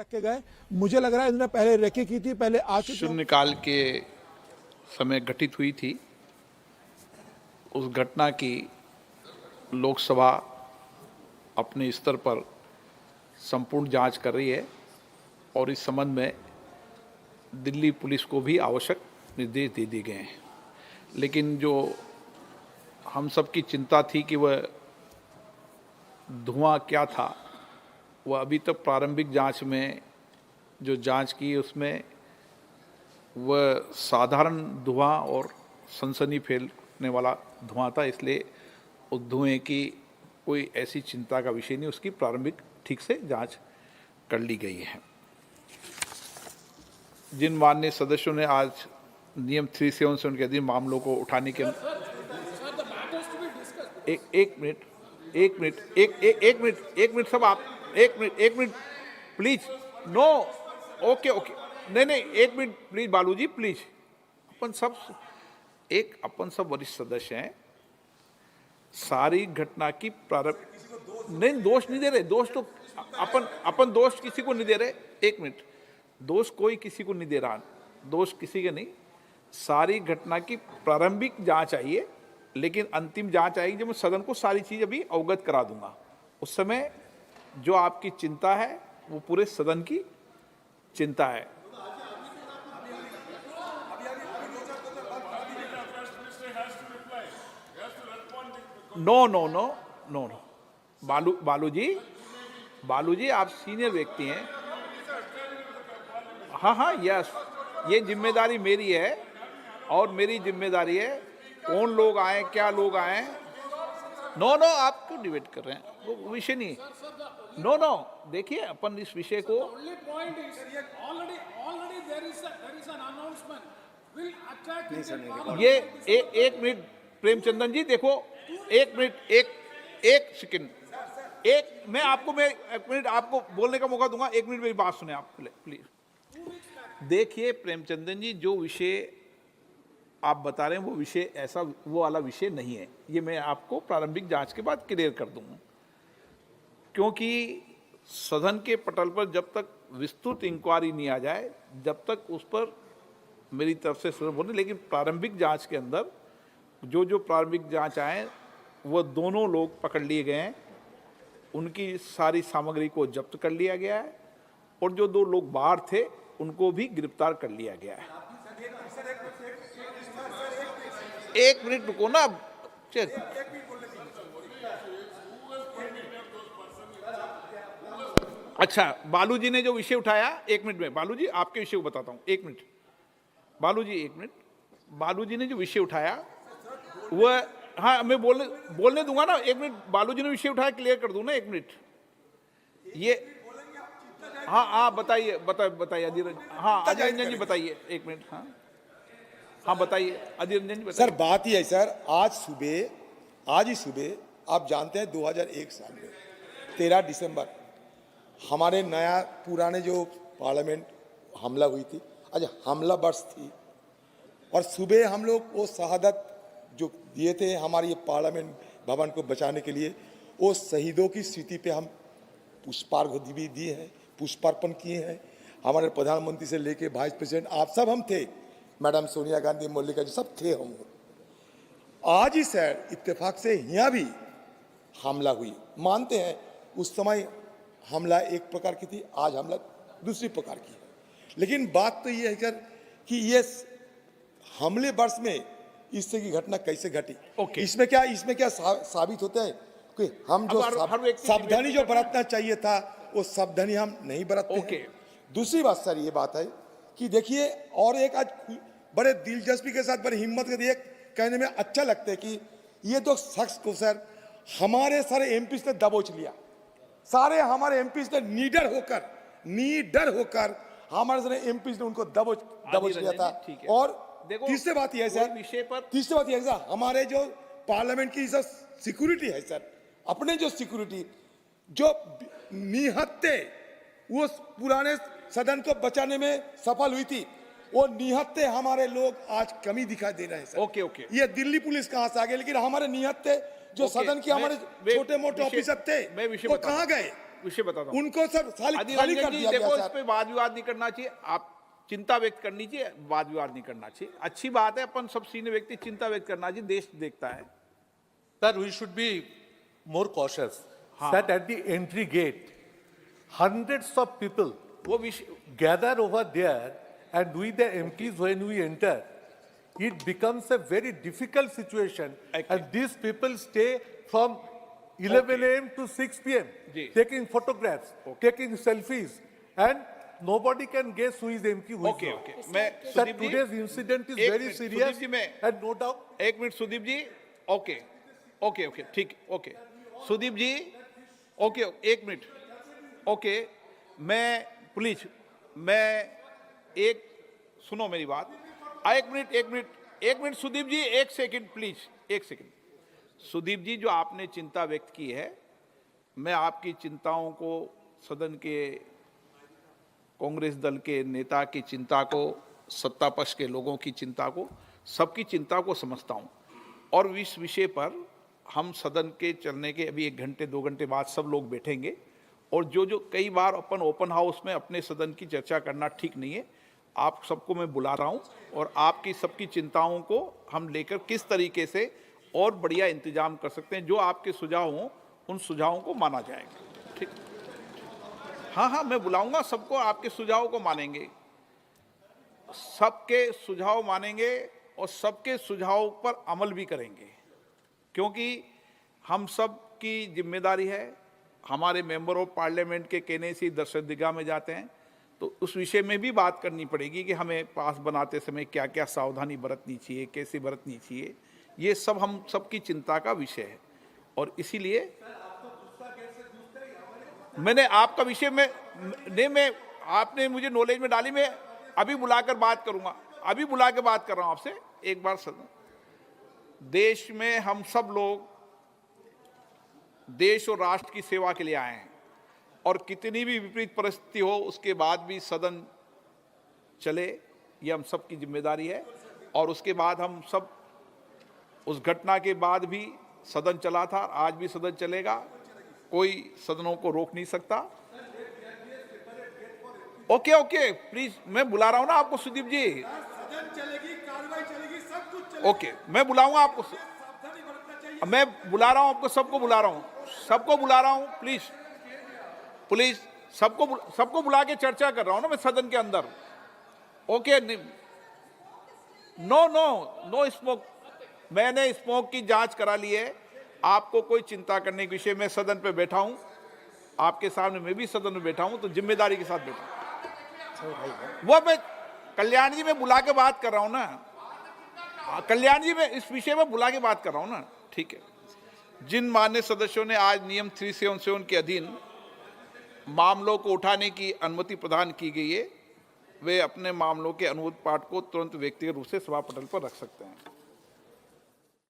रख के गए। मुझे लग रहा है इन्होंने पहले रेकी की थी, पहले आ चुकी। शून्यकाल के समय घटित हुई थी, उस घटना की लोकसभा अपने स्तर पर संपूर्ण जांच कर रही है और इस संबंध में दिल्ली पुलिस को भी आवश्यक निर्देश दे दिए गए हैं। लेकिन जो हम सबकी चिंता थी कि वह धुआं क्या था, वह अभी तक प्रारंभिक जांच में जो जांच की उसमें वह साधारण धुआं और सनसनी फैलने वाला धुआं था, इसलिए उस धुएं की कोई ऐसी चिंता का विषय नहीं, उसकी प्रारंभिक ठीक से जांच कर ली गई है। जिन माननीय सदस्यों ने आज नियम 377 के अधीन मामलों को उठाने के एक मिनट सब आप एक मिनट प्लीज, नो, ओके नहीं एक मिनट प्लीज बालू जी प्लीज। अपन सब वरिष्ठ सदस्य हैं, सारी घटना की प्रारंभ नहीं, दोष नहीं दे रहे, दोष तो अपन दोष किसी को नहीं दे रहे। एक मिनट, दोष कोई किसी को नहीं दे रहा, दोष किसी के नहीं। सारी घटना की प्रारंभिक जांच आई है, लेकिन अंतिम जांच आएगी जब मैं सदन को सारी चीज अभी अवगत करा दूंगा। उस समय जो आपकी चिंता है वो पूरे सदन की चिंता है। नो, बालू जी आप सीनियर व्यक्ति हैं। हाँ, यस, ये जिम्मेदारी मेरी है और मेरी जिम्मेदारी है कौन लोग आए, क्या लोग आए। नो, आप क्यों डिबेट कर रहे हैं, वो विषय नहीं। नो, देखिए अपन इस विषय को ये एक मिनट प्रेमचंदन जी देखो, एक मिनट, एक सेकंड, मैं एक मिनट आपको बोलने का मौका दूंगा। एक मिनट मेरी बात सुने आप प्लीज। देखिए प्रेमचंदन जी, जो विषय आप बता रहे हैं वो विषय ऐसा वो वाला विषय नहीं है। ये मैं आपको प्रारंभिक जांच के बाद क्लियर कर दूंगा, क्योंकि सदन के पटल पर जब तक विस्तृत इंक्वायरी नहीं आ जाए, जब तक उस पर मेरी तरफ से सदन बोले। लेकिन प्रारंभिक जांच के अंदर जो प्रारंभिक जांच आए वो दोनों लोग पकड़ लिए गए हैं, उनकी सारी सामग्री को जब्त कर लिया गया है और जो 2 लोग बाहर थे उनको भी गिरफ्तार कर लिया गया है। एक मिनट रुको ना, अच्छा बालू जी ने जो विषय उठाया, एक मिनट में बालू जी आपके विषय को बताता हूं। एक मिनट बालू जी ने जो विषय उठाया वह, हाँ मैं बोलने दूंगा ना। एक मिनट, बालू जी ने विषय उठाया, क्लियर कर दूं ना। एक मिनट, ये हाँ बताइए अधीर, हाँ अधीर रंजन जी बताइए। एक मिनट, हाँ बताइए अधीर रंजन जी बताइए। सर बात ही है सर, आज ही सुबह आप जानते हैं 2001 साल में 13 दिसंबर हमारे नया पुराने जो पार्लियामेंट हमला हुई थी, आज हमला वर्ष थी और सुबह हम लोग वो शहादत जो दिए थे हमारे ये पार्लियामेंट भवन को बचाने के लिए, वो शहीदों की स्मृति पे हम पुष्पार्घ्य भी दिए हैं, पुष्पार्पण किए हैं। हमारे प्रधानमंत्री से लेके वाइस प्रेसिडेंट आप सब हम थे, मैडम सोनिया गांधी, मल्लिका जी सब थे हम। आज ही सर इत्तेफाक से यहाँ भी हमला हुई, मानते हैं उस समय हमला एक प्रकार की थी, आज हमला दूसरी प्रकार की है। लेकिन बात तो ये है सर कि ये हमले वर्ष में इस तरह की घटना कैसे घटी। इसमें क्या साबित होता है कि हम जो सावधानी जो बरतना चाहिए था वो सावधानी हम नहीं बरतते हैं। दूसरी बात सर ये बात है कि देखिए, और एक आज बड़े दिलचस्पी के साथ बड़ी हिम्मत के लिए कहने में अच्छा लगता है कि ये 2 शख्स को सर हमारे सारे एमपी ने दबोच लिया। सारे हमारे एमपी ने निडर होकर हमारे सारे एमपी ने उनको दबोच लिया था। और तीसरी बात यह है सर, हमारे जो पार्लियामेंट की सब सिक्योरिटी है सर, अपने जो सिक्योरिटी जो निहत्ते वो पुराने सदन को बचाने में सफल हुई थी, वो निहत्ते हमारे लोग आज कमी दिखाई दे रहे हैं सर। ये दिल्ली पुलिस कहां से आ गए, लेकिन हमारे निहत्ते जो सदन के हमारे छोटे मोटे ऑफिसर थे वो कहां गए। विषय बताता हूँ। उनको सर खाली आदि खाली रंजन कर जी दिया देखो, गया इस सर। पे वाद विवाद नहीं करना चाहिए। आप चिंता व्यक्त करनी चाहिए, वाद विवाद नहीं करना चाहिए। अच्छी बात है, अपन सब सीनियर व्यक्ति चिंता व्यक्त करना चाहिए, देश देखता है। Sir, we should be more cautious. हाँ। That at the entry gate, hundreds of people वो विषय gather over there, and we the MPs, when we enter, it becomes a very difficult situation. Okay. And these people stay from 11 a.m. to 6 p.m. Ji. taking photographs, taking selfies, and nobody can guess who is MP, who is okay not. Okay, मैं Sir, Sudeep ji, today's incident is एक very minute, serious, Sudeep ji, मैं- and no doubt. एक minute Sudeep ji, okay okay okay, ठीक, okay Sudeep ji, okay एक minute, okay मैं please, मैं एक सुनो मेरी बात, एक मिनट एक मिनट एक मिनट सुदीप जी, एक सेकंड प्लीज, एक सेकंड। सुदीप जी, जो आपने चिंता व्यक्त की है, मैं आपकी चिंताओं को, सदन के कांग्रेस दल के नेता की चिंता को, सत्ता पक्ष के लोगों की चिंता को, सबकी चिंता को समझता हूं। और इस विषय पर हम सदन के चलने के अभी 1 घंटे 2 घंटे बाद सब लोग बैठेंगे, और जो कई बार अपन ओपन हाउस में अपने सदन की चर्चा करना ठीक नहीं है, आप सबको मैं बुला रहा हूं, और आपकी सबकी चिंताओं को हम लेकर किस तरीके से और बढ़िया इंतजाम कर सकते हैं, जो आपके सुझाव हों उन सुझावों को माना जाएगा। ठीक, हाँ हाँ, मैं बुलाऊंगा सबको, आपके सुझाव को मानेंगे, सबके सुझाव मानेंगे और सबके सुझाव पर अमल भी करेंगे, क्योंकि हम सब की जिम्मेदारी है। हमारे मेंबर ऑफ पार्लियामेंट के कहने से दर्शक दिगा में जाते हैं, तो उस विषय में भी बात करनी पड़ेगी कि हमें पास बनाते समय क्या क्या सावधानी बरतनी चाहिए, कैसे बरतनी चाहिए, ये सब हम सबकी चिंता का विषय है। और इसीलिए मैंने आपका विषय में आपने मुझे नॉलेज में डाली, मैं अभी बुलाकर बात करूंगा, अभी बुला के बात कर रहा हूं आपसे एक बार। सदन, देश में हम सब लोग देश और राष्ट्र की सेवा के लिए आए हैं, और कितनी भी विपरीत परिस्थिति हो उसके बाद भी सदन चले, ये हम सब की जिम्मेदारी है। और उसके बाद हम सब, उस घटना के बाद भी सदन चला था, आज भी सदन चलेगा, कोई सदनों को रोक नहीं सकता। ओके ओके प्लीज, मैं बुला रहा हूं ना आपको सुदीप जी, सदन चलेगी, कार्रवाई चलेगी, सब कुछ चलेगा। ओके मैं बुलाऊंगा आपको, मैं बुला रहा हूं आपको, सबको बुला रहा हूं, सबको बुला रहा हूं, प्लीज प्लीज, सबको बुला के चर्चा कर रहा हूं ना मैं सदन के अंदर। Okay, no no no smoke, मैंने स्मोक की जांच करा ली है, आपको कोई चिंता करने के विषय में सदन पे बैठा हूं, आपके सामने मैं भी सदन में बैठा हूं, तो जिम्मेदारी के साथ बैठा हूं। वो मैं कल्याण जी में बुला के बात कर रहा हूं ना, कल्याण जी में इस विषय में बुला के बात कर रहा हूं ना, ठीक है। जिन मान्य सदस्यों ने आज नियम 377 के अधीन मामलों को उठाने की अनुमति प्रदान की गई है, वे अपने मामलों के अनुरोध पाठ को तुरंत व्यक्तिगत रूप से सभा पटल पर रख सकते हैं।